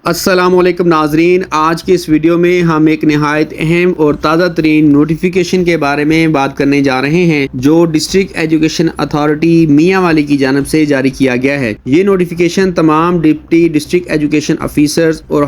अस्सलाम वालेकुम नाजरीन, आज के इस वीडियो में हम एक नहायत अहम और ताज़ा तरीन नोटिफिकेशन के बारे में बात करने जा रहे हैं जो डिस्ट्रिक्ट एजुकेशन अथॉरिटी मियांवाली की जानिब से जारी किया गया है। ये नोटिफिकेशन तमाम डिप्टी डिस्ट्रिक्ट एजुकेशन ऑफिसर्स और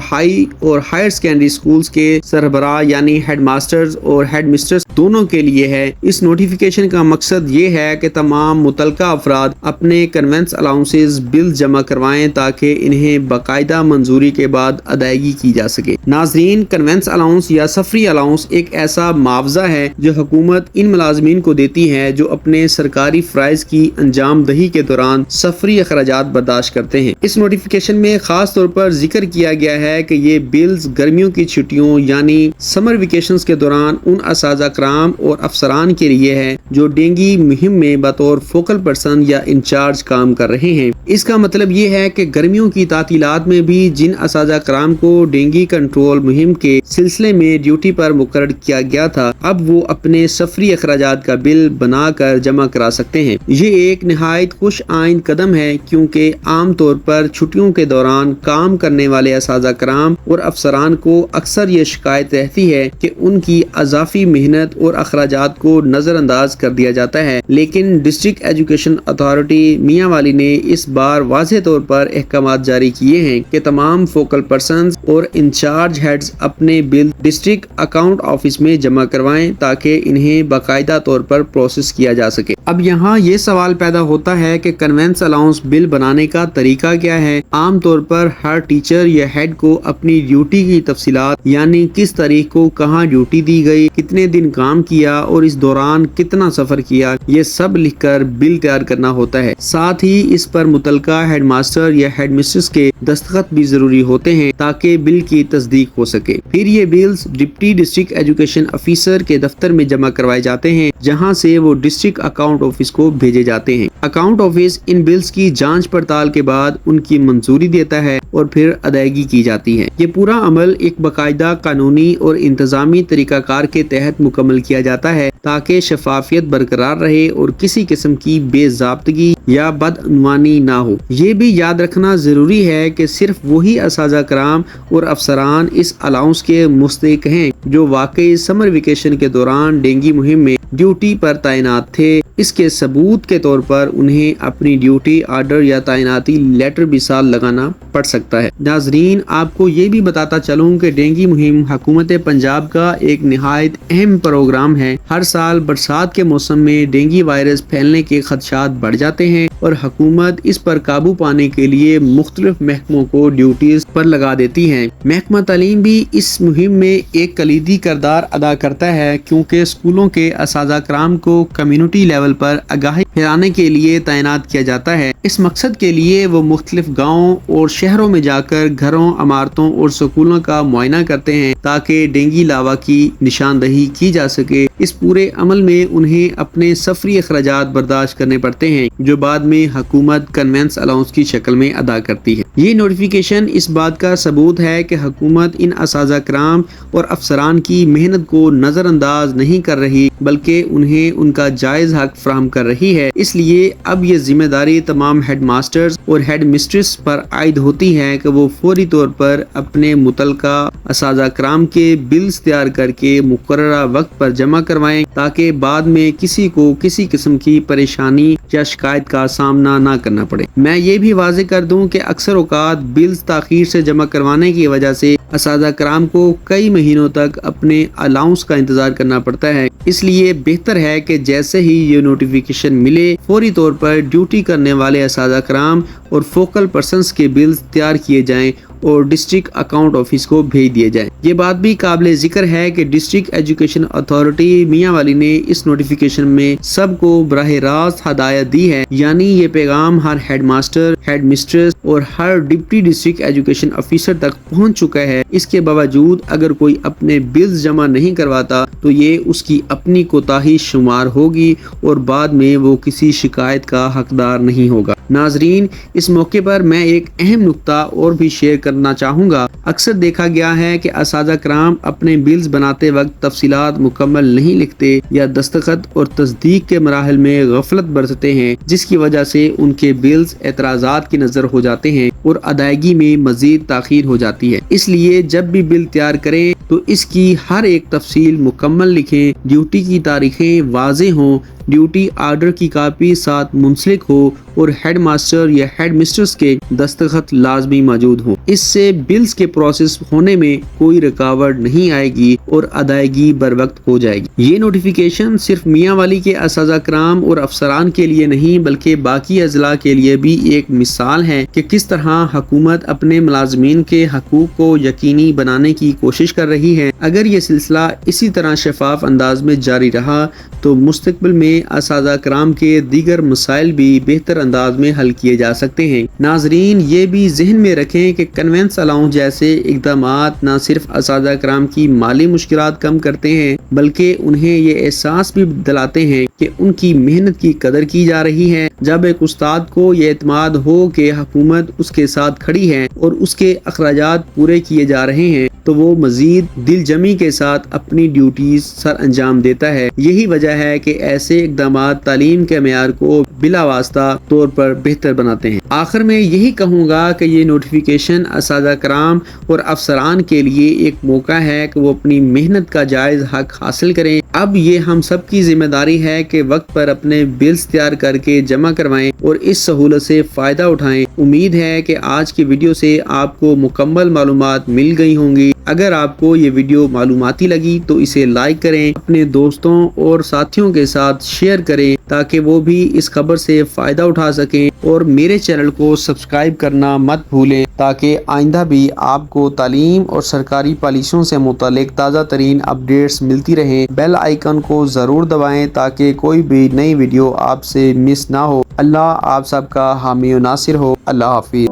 हायर सेकेंडरी स्कूल्स के सरबराह यानी हेड मास्टर्स और हेड मिस्ट्रेस दोनों के लिए है। इस नोटिफिकेशन का मकसद ये है कि तमाम मुतलका अफराद अपने कन्वेंस अलाउंसेस बिल जमा करवाएं ताकि इन्हें बाकायदा मंजूरी के बाद अदायगी की जा सके। नाजरीन, कन्वेंस अलाउंस या सफरी अलाउंस एक ऐसा मुआवजा है जो हुकूमत इन मुलाजमीन को देती है जो अपने सरकारी फराइज की अंजाम दही के दौरान सफरी अखराजात बर्दाश्त करते हैं। इस नोटिफिकेशन में खास तौर पर जिक्र किया गया है कि ये बिल्स गर्मियों की छुट्टियों यानी समर वेकेशंस के दौरान उन असाजा कराम और अफसरान के लिए है जो डेंगी मुहिम में बतौर फोकल पर्सन या इंचार्ज काम कर रहे हैं। इसका मतलब ये है कि गर्मियों की तातीलात में भी जिन असाजा कराम को डेंगी कंट्रोल मुहिम के सिलसिले में ड्यूटी पर मुकर्रर किया गया था, अब वो अपने सफरी अखराजात का बिल बनाकर जमा करा सकते हैं। ये एक निहायत खुश आइंद कदम है क्योंकि आम तौर पर छुट्टियों के दौरान काम करने वाले असाजा कराम और अफसरान को अक्सर ये शिकायत रहती है कि उनकी अजाफी मेहनत और अखराजात को नजरअंदाज कर दिया जाता है। लेकिन डिस्ट्रिक्ट एजुकेशन अथॉरिटी मियांवाली ने इस बार वाज़ेह तौर पर अहकामात जारी किए हैं कि तमाम फोकल पर्सन्स और इंचार्ज हेड्स अपने बिल डिस्ट्रिक्ट अकाउंट ऑफिस में जमा करवाएं ताकि इन्हें बाकायदा तौर पर प्रोसेस किया जा सके। अब यहाँ ये सवाल पैदा होता है कि कन्वेंस अलाउंस बिल बनाने का तरीका क्या है। आम तौर पर हर टीचर या हेड को अपनी ड्यूटी की तफसीलात यानी किस तारीख को कहाँ ड्यूटी दी गई, कितने दिन काम किया और इस दौरान कितना सफर किया, ये सब लिखकर बिल तैयार करना होता है। साथ ही इस पर मुतलका हेड मास्टर या हेड मिस्ट्रेस के दस्तखत भी जरूरी होते हैं ताकि बिल की तस्दीक हो सके। फिर ये bills deputy district education officer के दफ्तर में जमा करवाए जाते हैं जहां से वो डिस्ट्रिक्ट अकाउंट ऑफिस को भेजे जाते हैं। अकाउंट ऑफिस इन बिल्स की जांच पड़ताल के बाद उनकी मंजूरी देता है और फिर अदायगी की जाती है। ये पूरा अमल एक बाकायदा कानूनी और इंतजामी तरीकाकार के तहत मुकम्मल किया जाता है ताकि शफाफियत बरकरार रहे और किसी किस्म की बेज़ाब्तगी या बदअनवानी ना हो। ये भी याद रखना जरूरी है कि सिर्फ वही असाजा कराम और अफसरान इस अलाउंस के मुस्तहिक हैं जो वाकई समर वेकेशन के दौरान डेंगी मुहिम में ड्यूटी पर तैनात थे। इसके सबूत के तौर पर उन्हें अपनी ड्यूटी आर्डर या तैनाती लेटर भी साल लगाना पड़ सकता है। नाजरीन, आपको ये भी बताता चलूं कि डेंगी मुहिम हुकूमत पंजाब का एक निहायत अहम प्रोग्राम है। हर साल बरसात के मौसम में डेंगी वायरस फैलने के खदशात बढ़ जाते हैं और हुकूमत इस पर काबू पाने के लिए मुख्तलिफ महकमों को ड्यूटीज पर लगा देती है। महकमा तालीम भी इस मुहिम में एक कलीदी किरदार अदा करता है क्योंकि स्कूलों के असाजा कराम को कम्युनिटी लेवल पर आगाही फैलाने के लिए तैनात किया जाता है। इस मकसद के लिए वो मुख्तलिफ गाँवों और शहरों में जाकर घरों, इमारतों और स्कूलों का मुआयना करते हैं ताकि डेंगी लावा की निशानदही की जा सके। इस पूरे अमल में उन्हें अपने सफरी अखराजात बर्दाश्त करने पड़ते हैं जो बाद में हुकूमत कन्वेंस अलाउंस की शक्ल में अदा करती है। ये नोटिफिकेशन इस बात का सबूत है कि हुकूमत इन असाजा कराम और अफसरान की मेहनत को नजरअंदाज नहीं कर रही बल्कि उन्हें उनका जायज हक फराहम कर रही है। इसलिए अब ये जिम्मेदारी तमाम हेड मास्टर्स और हेड मिस्ट्रेस पर आयद होती है कि वो फौरी तौर पर अपने मुतलका असाजा कराम के बिल्स तैयार करके मुकर्ररा वक्त पर जमा करवाएं ताकि बाद में किसी को किसी किस्म की परेशानी या शिकायत का सामना ना करना पड़े। मैं ये भी वाज़ेह कर दूं कि अक्सर औकात बिल्स ताखीर से जमा करवाने की वजह से असाजा कराम को कई महीनों तक अपने अलाउंस का इंतजार करना पड़ता है। इसलिए बेहतर है कि जैसे ही ये नोटिफिकेशन मिले फौरी तौर पर ड्यूटी करने वाले असाजा कराम और फोकल पर्सन्स के बिल्स तैयार किए जाएं और डिस्ट्रिक्ट अकाउंट ऑफिस को भेज दिए जाएं। ये बात भी काबिल जिक्र है कि डिस्ट्रिक्ट एजुकेशन अथॉरिटी मियांवाली ने इस नोटिफिकेशन में सबको बराह रास्त हदायत दी है, यानी ये पैगाम हर हेड मास्टर, हेड मिस्ट्रेस और हर डिप्टी डिस्ट्रिक्ट एजुकेशन ऑफिसर तक पहुंच चुका है। इसके बावजूद अगर कोई अपने बिल्स जमा नहीं करवाता तो ये उसकी अपनी कोताही शुमार होगी और बाद में वो किसी शिकायत का हकदार नहीं होगा। ناظرین، اس موقع پر میں ایک اہم نکتہ اور بھی شیئر کرنا چاہوں گا۔ اکثر دیکھا گیا ہے کہ اساتذہ کرام اپنے بلز بناتے وقت تفصیلات مکمل نہیں لکھتے یا دستخط اور تصدیق کے مراحل میں غفلت برتتے ہیں، جس کی وجہ سے ان کے بلز اعتراضات کی نظر ہو جاتے ہیں اور ادائیگی میں مزید تاخیر ہو جاتی ہے۔ اس لیے جب بھی بل تیار کریں تو اس کی ہر ایک تفصیل مکمل لکھیں، ڈیوٹی کی تاریخیں واضح ہوں، ڈیوٹی آرڈر کی کاپی ساتھ منسلک ہو اور ہیڈ ماسٹر یا ہیڈ مسٹرز کے دستخط لازمی موجود ہوں۔ اس سے بلز کے پروسیس ہونے میں کوئی رکاوٹ نہیں آئے گی اور ادائیگی بر وقت ہو جائے گی۔ یہ نوٹیفیکیشن صرف میاں والی کے اساتذہ کرام اور افسران کے لیے نہیں بلکہ باقی اضلاع کے لیے بھی ایک مثال ہے کہ کس طرح حکومت اپنے ملازمین کے حقوق کو یقینی بنانے کی کوشش کر رہی ہے۔ اگر یہ سلسلہ اسی طرح شفاف انداز میں جاری رہا تو مستقبل میں اساتذہ کرام کے دیگر مسائل بھی بہتر انداز میں حل کیے جا سکتے ہیں۔ ناظرین، یہ بھی ذہن میں رکھیں کہ کنوینس الاؤنس جیسے اقدامات نہ صرف اساتذہ کرام کی مالی مشکلات کم کرتے ہیں بلکہ انہیں یہ احساس بھی دلاتے ہیں کہ ان کی محنت کی قدر کی جا رہی ہے۔ جب ایک استاد کو یہ اعتماد ہو کہ حکومت اس کے ساتھ کھڑی ہے اور اس کے اخراجات پورے کیے جا رہے ہیں تو وہ مزید دل جمی کے ساتھ اپنی ڈیوٹیز سر انجام دیتا ہے۔ یہی وجہ ہے کہ ایسے اقدامات تعلیم کے معیار کو بلا واسطہ طور پر بہتر بناتے ہیں۔ آخر میں یہی کہوں گا کہ یہ نوٹیفیکیشن اساتذہ کرام اور افسران کے لیے ایک موقع ہے کہ وہ اپنی محنت کا جائز حق حاصل کریں۔ اب یہ ہم سب کی ذمہ داری ہے کہ وقت پر اپنے بلز تیار کر کے جمع کروائیں اور اس سہولت سے فائدہ اٹھائیں۔ امید ہے کہ آج کی ویڈیو سے آپ کو مکمل معلومات مل گئی ہوں گی۔ اگر آپ کو یہ ویڈیو معلوماتی لگی تو اسے لائک کریں، اپنے دوستوں اور ساتھیوں کے ساتھ شیئر کریں تاکہ وہ بھی اس خبر سے فائدہ اٹھا سکیں، اور میرے چینل کو سبسکرائب کرنا مت بھولیں تاکہ آئندہ بھی آپ کو تعلیم اور سرکاری پالیسیوں سے متعلق تازہ ترین اپڈیٹس ملتی رہیں۔ بیل آئیکن کو ضرور دبائیں تاکہ کوئی بھی نئی ویڈیو آپ سے مس نہ ہو۔ اللہ آپ سب کا حامی و ناصر ہو۔ اللہ حافظ۔